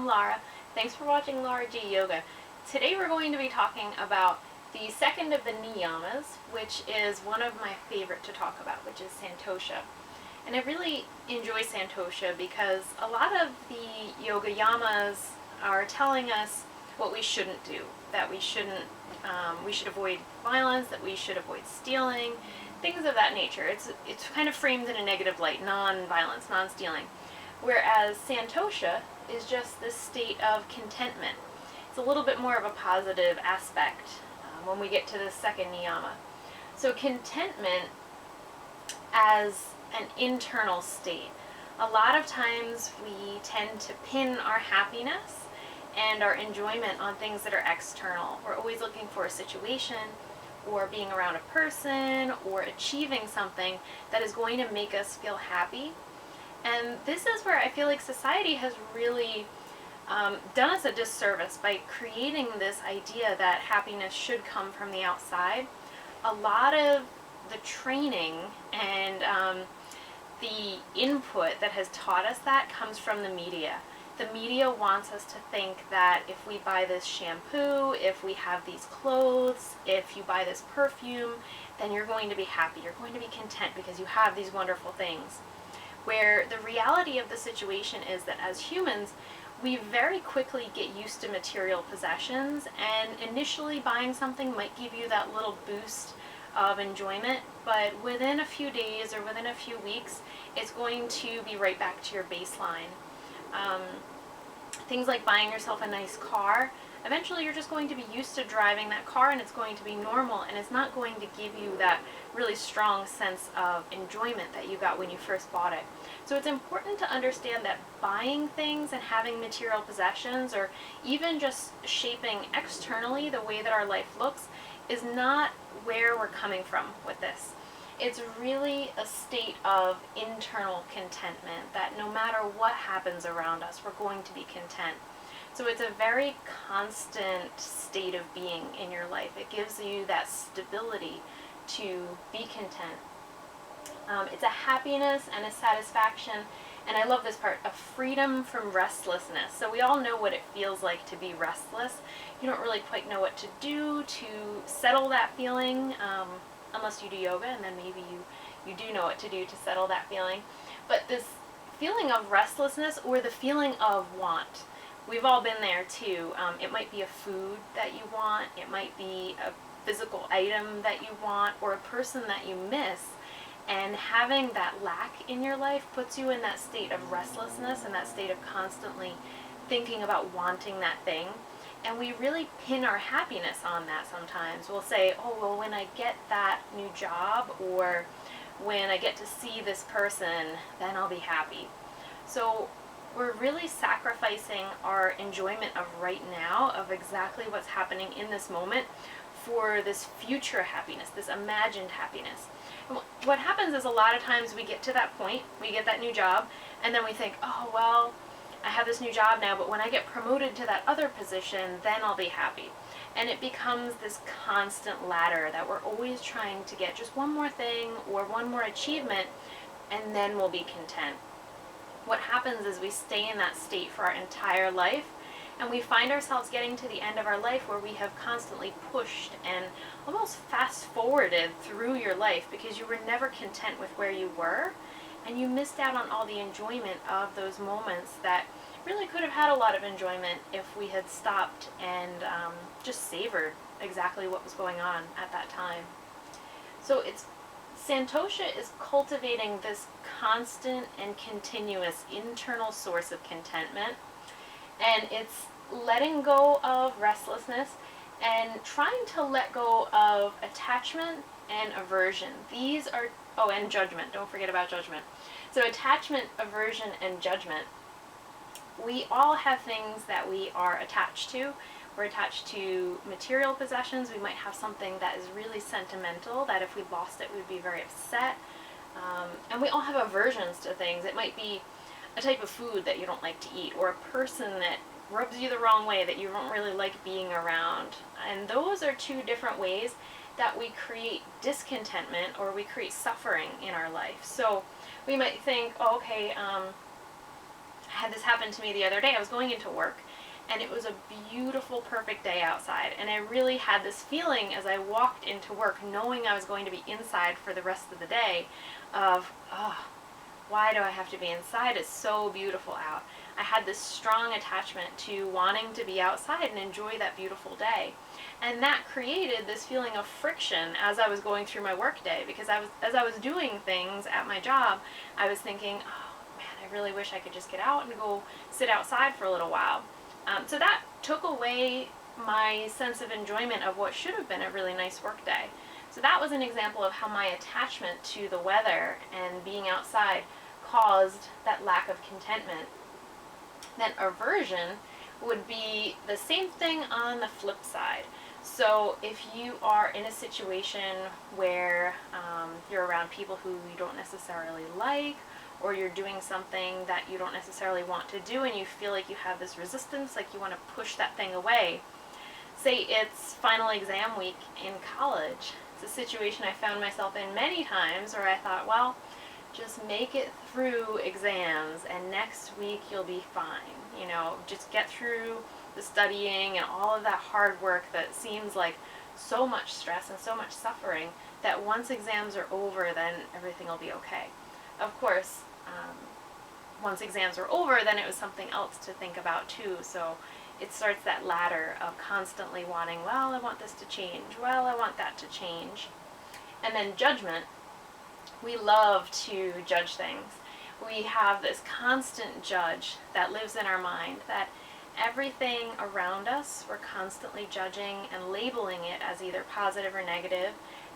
Laura. Thanks for watching Laura G Yoga. Today we're going to be talking about the second of the niyamas, which is one of my favorite to talk about, which is Santosha. And I really enjoy Santosha because a lot of the yoga yamas are telling us what we shouldn't do, that we should avoid violence, that we should avoid stealing, things of that nature. It's kind of framed in a negative light, non-violence, non-stealing. Whereas Santosha is just this state of contentment. It's a little bit more of a positive aspect when we get to the second niyama. So contentment as an internal state. A lot of times we tend to pin our happiness and our enjoyment on things that are external. We're always looking for a situation or being around a person or achieving something that is going to make us feel happy. And this is where I feel like society has really done us a disservice by creating this idea that happiness should come from the outside. A lot of the training and the input that has taught us that comes from the media. The media wants us to think that if we buy this shampoo, if we have these clothes, if you buy this perfume, then you're going to be happy, you're going to be content because you have these wonderful things. Where the reality of the situation is that as humans, we very quickly get used to material possessions, and initially buying something might give you that little boost of enjoyment, but within a few days or within a few weeks, it's going to be right back to your baseline. Things like buying yourself a nice car, eventually you're just going to be used to driving that car and it's going to be normal, and it's not going to give you that really strong sense of enjoyment that you got when you first bought it. So it's important to understand that buying things and having material possessions, or even just shaping externally the way that our life looks, is not where we're coming from with this. It's really a state of internal contentment, that no matter what happens around us, we're going to be content. So it's a very constant state of being in your life. It gives you that stability to be content. It's a happiness and a satisfaction, and I love this part, a freedom from restlessness. So we all know what it feels like to be restless. You don't really quite know what to do to settle that feeling, unless you do yoga, and then maybe you do know what to do to settle that feeling. But this feeling of restlessness, or the feeling of want, we've all been there too. It might be a food that you want, it might be a physical item that you want, or a person that you miss. And having that lack in your life puts you in that state of restlessness and that state of constantly thinking about wanting that thing. And we really pin our happiness on that sometimes. We'll say, oh, well, when I get that new job, or when I get to see this person, then I'll be happy. So we're really sacrificing our enjoyment of right now, of exactly what's happening in this moment, for this future happiness, this imagined happiness. And what happens is, a lot of times we get to that point, we get that new job, and then we think, oh, well, I have this new job now, but when I get promoted to that other position, then I'll be happy. And it becomes this constant ladder that we're always trying to get just one more thing or one more achievement, and then we'll be content. What happens is we stay in that state for our entire life, and we find ourselves getting to the end of our life where we have constantly pushed and almost fast forwarded through your life because you were never content with where you were, and you missed out on all the enjoyment of those moments that really could have had a lot of enjoyment if we had stopped and just savored exactly what was going on at that time. So Santosha is cultivating this constant and continuous internal source of contentment, and it's letting go of restlessness and trying to let go of attachment and aversion. These are, and judgment. Don't forget about judgment. So attachment, aversion, and judgment. We all have things that we are attached to. We're attached to material possessions. We might have something that is really sentimental, that if we lost it, we'd be very upset. And we all have aversions to things. It might be a type of food that you don't like to eat, or a person that rubs you the wrong way that you don't really like being around. And those are two different ways that we create discontentment, or we create suffering in our life. So we might think, oh, okay, I had this happen to me the other day. I was going into work, and it was a beautiful, perfect day outside. And I really had this feeling as I walked into work, knowing I was going to be inside for the rest of the day, of, oh, why do I have to be inside? It's so beautiful out. I had this strong attachment to wanting to be outside and enjoy that beautiful day. And that created this feeling of friction as I was going through my work day, because as I was doing things at my job, I was thinking, oh man, I really wish I could just get out and go sit outside for a little while. So that took away my sense of enjoyment of what should have been a really nice work day. So that was an example of how my attachment to the weather and being outside caused that lack of contentment. Then aversion would be the same thing on the flip side. So if you are in a situation where you're around people who you don't necessarily like, or you're doing something that you don't necessarily want to do and you feel like you have this resistance, like you want to push that thing away. Say it's final exam week in college. It's a situation I found myself in many times where I thought, well, just make it through exams and next week you'll be fine. You know, just get through the studying and all of that hard work that seems like so much stress and so much suffering, that once exams are over, then everything will be okay. Of course, once exams were over, then it was something else to think about too. So it starts that ladder of constantly wanting, well, I want this to change, well, I want that to change. And then judgment. We love to judge things. We have this constant judge that lives in our mind, that everything around us we're constantly judging and labeling it as either positive or negative,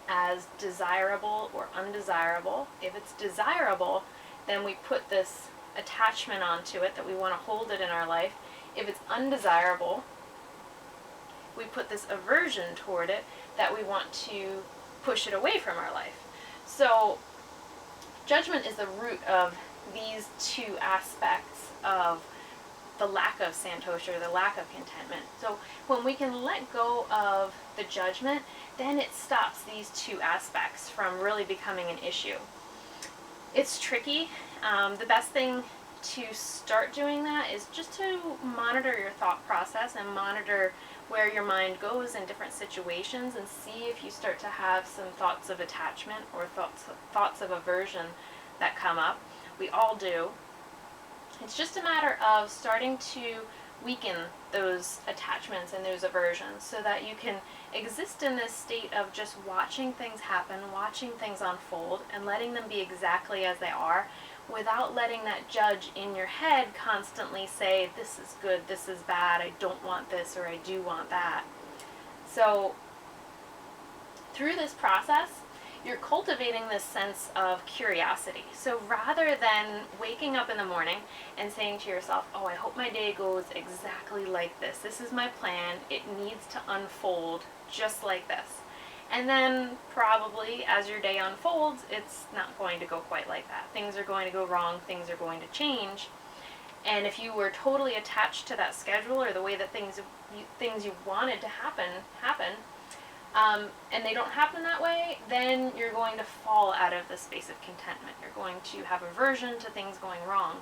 as desirable or undesirable. If it's desirable, then we put this attachment onto it that we want to hold it in our life. If it's undesirable, we put this aversion toward it that we want to push it away from our life. So judgment is the root of these two aspects of the lack of Santosha, or the lack of contentment. So when we can let go of the judgment, then it stops these two aspects from really becoming an issue. It's tricky. The best thing to start doing that is just to monitor your thought process and monitor where your mind goes in different situations, and see if you start to have some thoughts of attachment or thoughts of aversion that come up. We all do. It's just a matter of starting to weaken those attachments and those aversions so that you can exist in this state of just watching things happen, watching things unfold, and letting them be exactly as they are, without letting that judge in your head constantly say, this is good, this is bad, I don't want this, or I do want that. So through this process, you're cultivating this sense of curiosity. So rather than waking up in the morning and saying to yourself, oh, I hope my day goes exactly like this. This is my plan. It needs to unfold just like this. And then probably as your day unfolds, it's not going to go quite like that. Things are going to go wrong. Things are going to change. And if you were totally attached to that schedule, or the way that things you wanted to happen, and they don't happen that way, then you're going to fall out of the space of contentment. You're going to have aversion to things going wrong.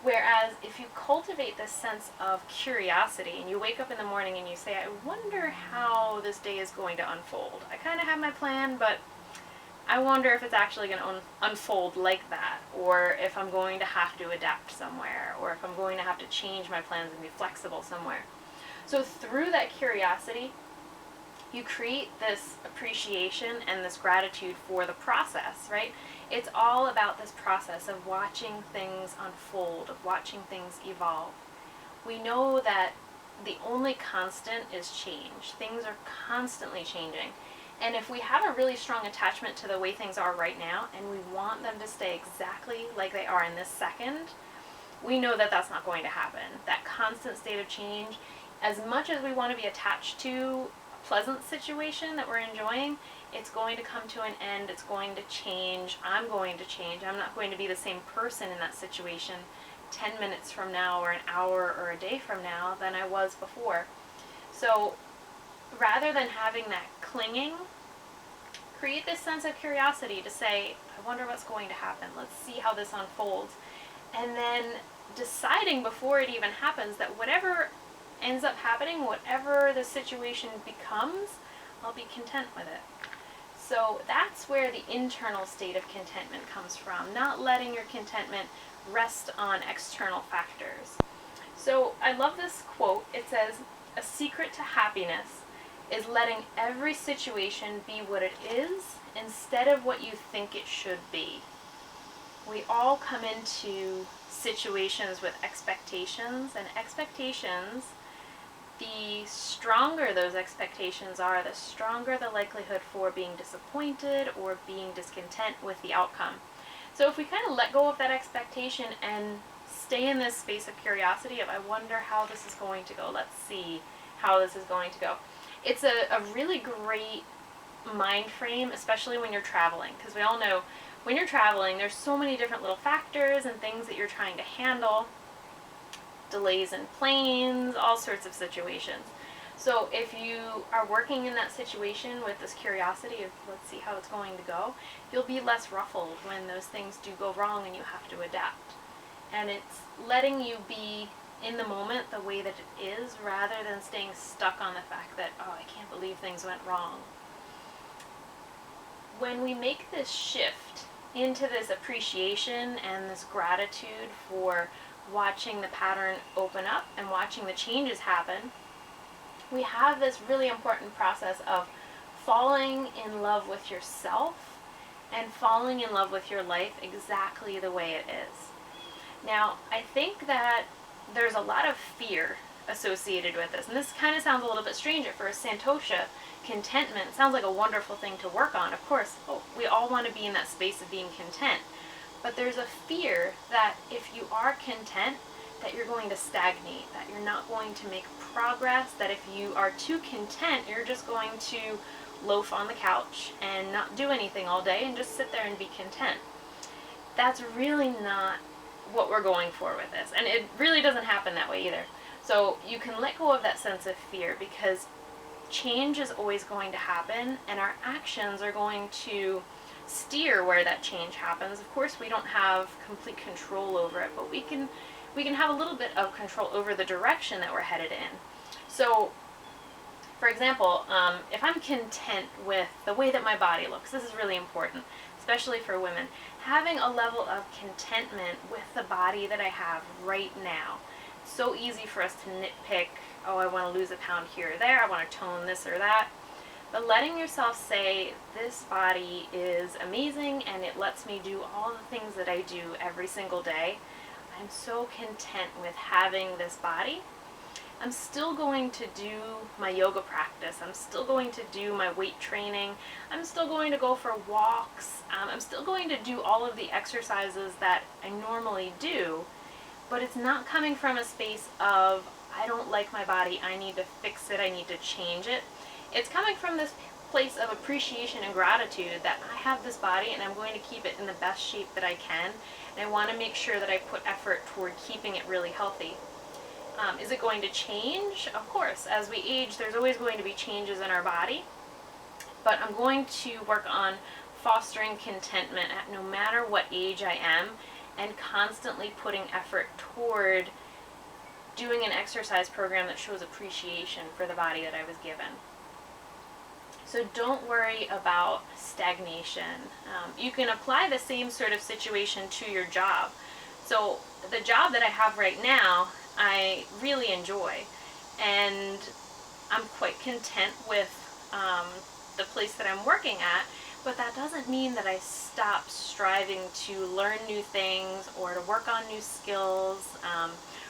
Whereas if you cultivate this sense of curiosity, and you wake up in the morning and you say, I wonder how this day is going to unfold. I kind of have my plan, but I wonder if it's actually going to unfold like that, or if I'm going to have to adapt somewhere, or if I'm going to have to change my plans and be flexible somewhere. So through that curiosity, you create this appreciation and this gratitude for the process, right? It's all about this process of watching things unfold, of watching things evolve. We know that the only constant is change. Things are constantly changing. And if we have a really strong attachment to the way things are right now, and we want them to stay exactly like they are in this second, we know that that's not going to happen. That constant state of change, as much as we want to be attached to pleasant situation that we're enjoying, it's going to come to an end. It's going to change. I'm going to change. I'm not going to be the same person in that situation 10 minutes from now, or an hour, or a day from now than I was before. So rather than having that clinging, create this sense of curiosity to say, I wonder what's going to happen. Let's see how this unfolds. and then deciding before it even happens that whatever ends up happening, whatever the situation becomes, I'll be content with it. So that's where the internal state of contentment comes from, not letting your contentment rest on external factors. So I love this quote. It says, "A secret to happiness is letting every situation be what it is instead of what you think it should be." We all come into situations with expectations, and expectations, the stronger those expectations are, the stronger the likelihood for being disappointed or being discontent with the outcome. So if we kind of let go of that expectation and stay in this space of curiosity of, I wonder how this is going to go, let's see how this is going to go. It's a really great mind frame, especially when you're traveling, because we all know when you're traveling, there's so many different little factors and things that you're trying to handle. Delays in planes, all sorts of situations. So if you are working in that situation with this curiosity of, let's see how it's going to go, you'll be less ruffled when those things do go wrong and you have to adapt. And it's letting you be in the moment the way that it is, rather than staying stuck on the fact that, oh, I can't believe things went wrong. When we make this shift into this appreciation and this gratitude for watching the pattern open up and watching the changes happen, we have this really important process of falling in love with yourself and falling in love with your life exactly the way it is. Now, I think that there's a lot of fear associated with this, and this kind of sounds a little bit strange at first. Santosha, contentment, sounds like a wonderful thing to work on. Of course, we all want to be in that space of being content, but there's a fear that if you are content, that you're going to stagnate, that you're not going to make progress, that if you are too content, you're just going to loaf on the couch and not do anything all day and just sit there and be content. That's really not what we're going for with this, and it really doesn't happen that way either. So you can let go of that sense of fear, because change is always going to happen, and our actions are going to steer where that change happens. Of course, we don't have complete control over it, but we can have a little bit of control over the direction that we're headed in. So, for example, if I'm content with the way that my body looks, this is really important, especially for women, having a level of contentment with the body that I have right now. It's so easy for us to nitpick, oh, I want to lose a pound here or there, I want to tone this or that. But letting yourself say, this body is amazing and it lets me do all the things that I do every single day. I'm so content with having this body. I'm still going to do my yoga practice. I'm still going to do my weight training. I'm still going to go for walks. I'm still going to do all of the exercises that I normally do, but it's not coming from a space of, I don't like my body, I need to fix it, I need to change it. It's coming from this place of appreciation and gratitude that I have this body and I'm going to keep it in the best shape that I can, and I want to make sure that I put effort toward keeping it really healthy. Is it going to change? Of course. As we age, there's always going to be changes in our body, but I'm going to work on fostering contentment at no matter what age I am, and constantly putting effort toward doing an exercise program that shows appreciation for the body that I was given. So don't worry about stagnation. You can apply the same sort of situation to your job. So the job that I have right now, I really enjoy, and I'm quite content with the place that I'm working at, but that doesn't mean that I stop striving to learn new things or to work on new skills,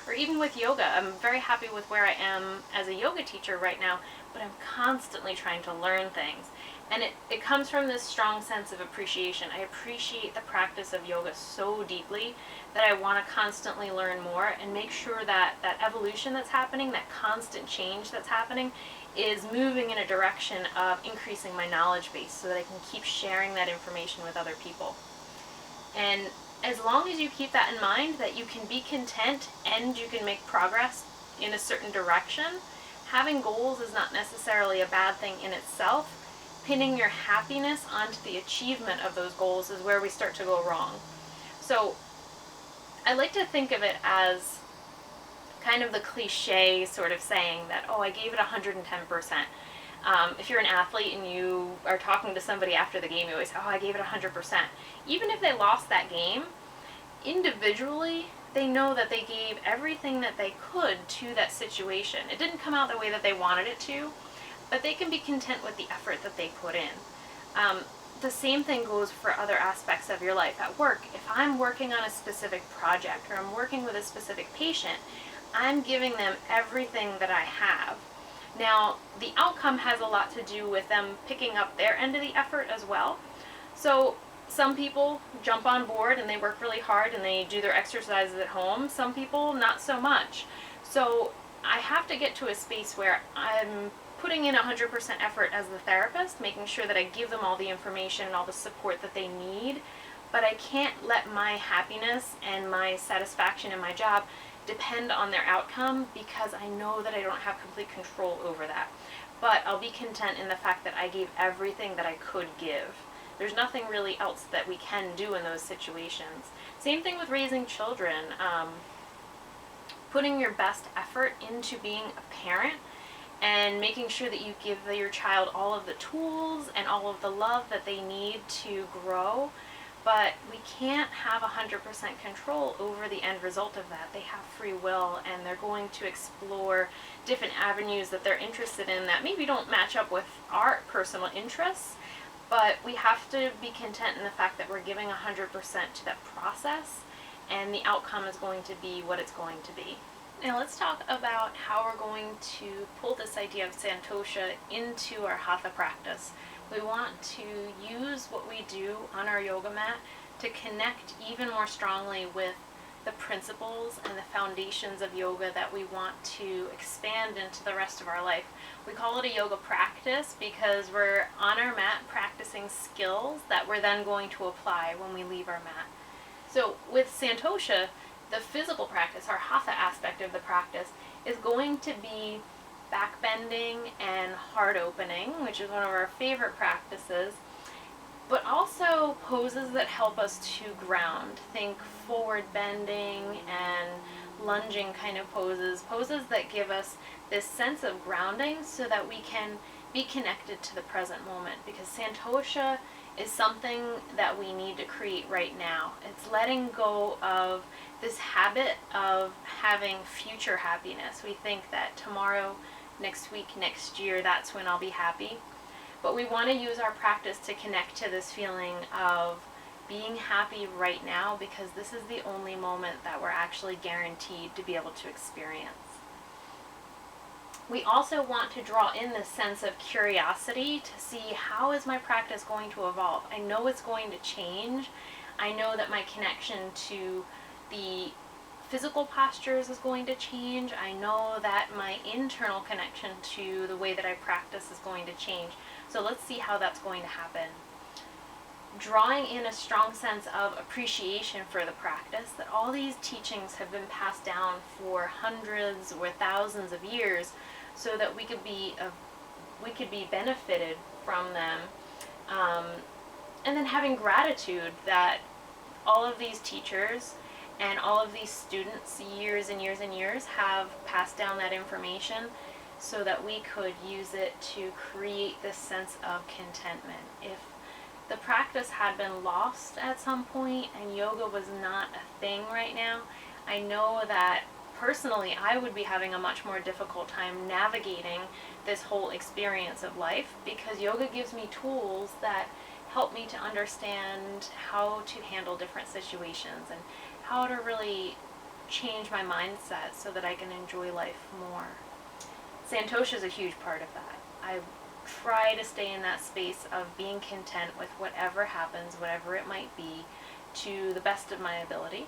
or even with yoga. I'm very happy with where I am as a yoga teacher right now, but I'm constantly trying to learn things. And it comes from this strong sense of appreciation. I appreciate the practice of yoga so deeply that I want to constantly learn more and make sure that that evolution that's happening, that constant change that's happening, is moving in a direction of increasing my knowledge base so that I can keep sharing that information with other people. And as long as you keep that in mind, that you can be content and you can make progress in a certain direction, having goals is not necessarily a bad thing in itself. Pinning your happiness onto the achievement of those goals is where we start to go wrong. So I like to think of it as kind of the cliche sort of saying that, oh, I gave it 110%. If you're an athlete and you are talking to somebody after the game, you always say, oh, I gave it 100%. Even if they lost that game, individually, they know that they gave everything that they could to that situation. It didn't come out the way that they wanted it to, but they can be content with the effort that they put in. The same thing goes for other aspects of your life. At work, if I'm working on a specific project or I'm working with a specific patient, I'm giving them everything that I have. Now, the outcome has a lot to do with them picking up their end of the effort as well. So some people jump on board and they work really hard and they do their exercises at home. Some people, not so much. So I have to get to a space where I'm putting in 100% effort as the therapist, making sure that I give them all the information and all the support that they need, but I can't let my happiness and my satisfaction in my job depend on their outcome, because I know that I don't have complete control over that. But I'll be content in the fact that I gave everything that I could give. There's nothing really else that we can do in those situations. Same thing with raising children. Putting your best effort into being a parent and making sure that you give your child all of the tools and all of the love that they need to grow. But we can't have 100% control over the end result of that. They have free will, and they're going to explore different avenues that they're interested in that maybe don't match up with our personal interests. But we have to be content in the fact that we're giving 100% to that process, and the outcome is going to be what it's going to be. Now let's talk about how we're going to pull this idea of Santosha into our hatha practice. We want to use what we do on our yoga mat to connect even more strongly with the principles and the foundations of yoga that we want to expand into the rest of our life. We call it a yoga practice because we're on our mat practicing skills that we're then going to apply when we leave our mat. So with Santosha, the physical practice, our hatha aspect of the practice, is going to be back bending and heart opening, which is one of our favorite practices, but also poses that help us to ground. Think forward bending and lunging kind of poses that give us this sense of grounding so that we can be connected to the present moment, because Santosha is something that we need to create right now. It's letting go of this habit of having future happiness. We think that tomorrow, next week, next year, that's when I'll be happy. But we want to use our practice to connect to this feeling of being happy right now, because this is the only moment that we're actually guaranteed to be able to experience. We also want to draw in this sense of curiosity to see, how is my practice going to evolve? I know it's going to change. I know that my connection to the physical postures is going to change. I know that my internal connection to the way that I practice is going to change. So let's see how that's going to happen. Drawing in a strong sense of appreciation for the practice, that all these teachings have been passed down for hundreds or thousands of years, so that we could be benefited from them, and then having gratitude that all of these teachers and all of these students, years and years and years, have passed down that information so that we could use it to create this sense of contentment. If the practice had been lost at some point and yoga was not a thing right now, I know that personally I would be having a much more difficult time navigating this whole experience of life, because yoga gives me tools that help me to understand how to handle different situations and how to really change my mindset so that I can enjoy life more. Santosha is a huge part of that. I try to stay in that space of being content with whatever happens, whatever it might be, to the best of my ability.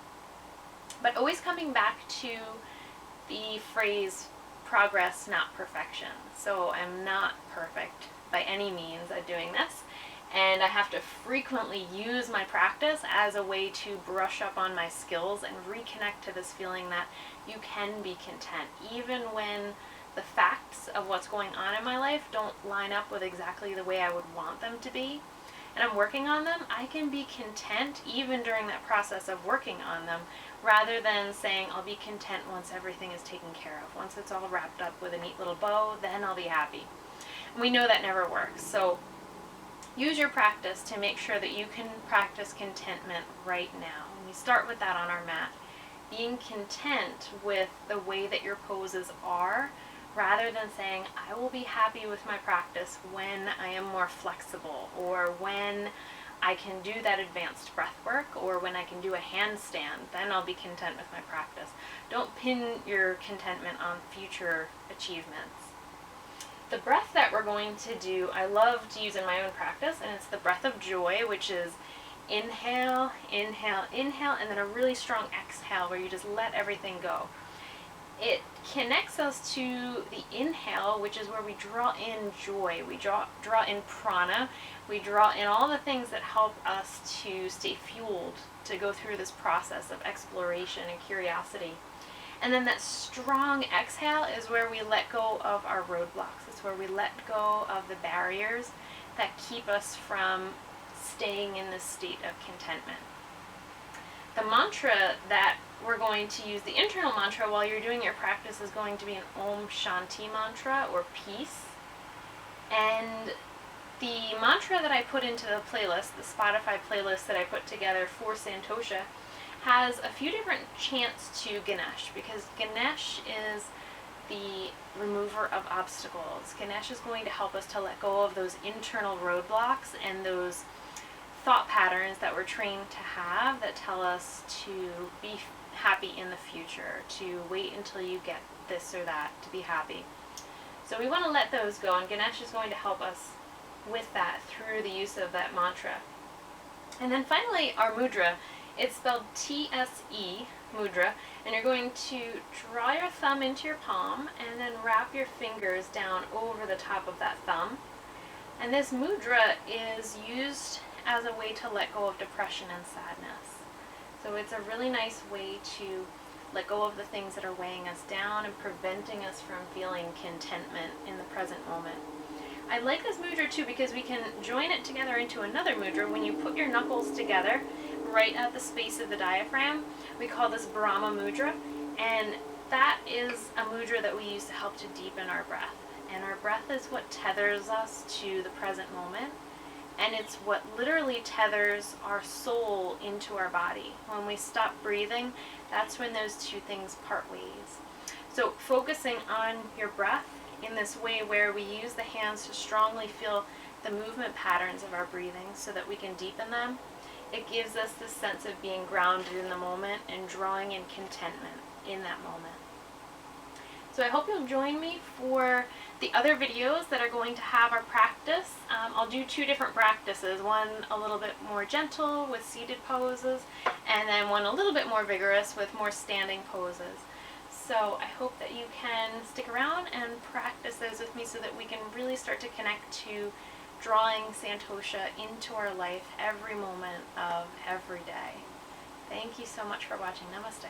But always coming back to the phrase, progress, not perfection. So I'm not perfect by any means at doing this, and I have to frequently use my practice as a way to brush up on my skills and reconnect to this feeling that you can be content, even when the facts of what's going on in my life don't line up with exactly the way I would want them to be. and I'm working on them, I can be content even during that process of working on them, rather than saying I'll be content once everything is taken care of. Once it's all wrapped up with a neat little bow, then I'll be happy. And we know that never works. So use your practice to make sure that you can practice contentment right now. And we start with that on our mat. Being content with the way that your poses are, rather than saying, I will be happy with my practice when I am more flexible, or when I can do that advanced breath work, or when I can do a handstand, then I'll be content with my practice. Don't pin your contentment on future achievements. The breath that we're going to do, I love to use in my own practice, and it's the breath of joy, which is inhale, inhale, inhale, and then a really strong exhale where you just let everything go. It connects us to the inhale, which is where we draw in joy, we draw in prana, we draw in all the things that help us to stay fueled, to go through this process of exploration and curiosity. And then that strong exhale is where we let go of our roadblocks. It's where we let go of the barriers that keep us from staying in this state of contentment. The mantra that we're going to use, the internal mantra while you're doing your practice, is going to be an Om Shanti mantra, or peace. And the mantra that I put into the playlist, the Spotify playlist that I put together for Santosha, has a few different chants to Ganesh, because Ganesh is the remover of obstacles. Ganesh is going to help us to let go of those internal roadblocks and those thought patterns that we're trained to have that tell us to be happy in the future, to wait until you get this or that to be happy. So we want to let those go, and Ganesh is going to help us with that through the use of that mantra. And then finally, our mudra. It's spelled T-S-E, mudra, and you're going to draw your thumb into your palm and then wrap your fingers down over the top of that thumb. And this mudra is used as a way to let go of depression and sadness. So it's a really nice way to let go of the things that are weighing us down and preventing us from feeling contentment in the present moment. I like this mudra too because we can join it together into another mudra. When you put your knuckles together right at the space of the diaphragm, we call this Brahma mudra, and that is a mudra that we use to help to deepen our breath. And our breath is what tethers us to the present moment, and it's what literally tethers our soul into our body. When we stop breathing, that's when those two things part ways. So focusing on your breath in this way where we use the hands to strongly feel the movement patterns of our breathing so that we can deepen them, it gives us this sense of being grounded in the moment and drawing in contentment in that moment. So I hope you'll join me for the other videos that are going to have our practice. I'll do two different practices, one a little bit more gentle with seated poses, and then one a little bit more vigorous with more standing poses. So I hope that you can stick around and practice those with me so that we can really start to connect to drawing Santosha into our life every moment of every day. Thank you so much for watching. Namaste.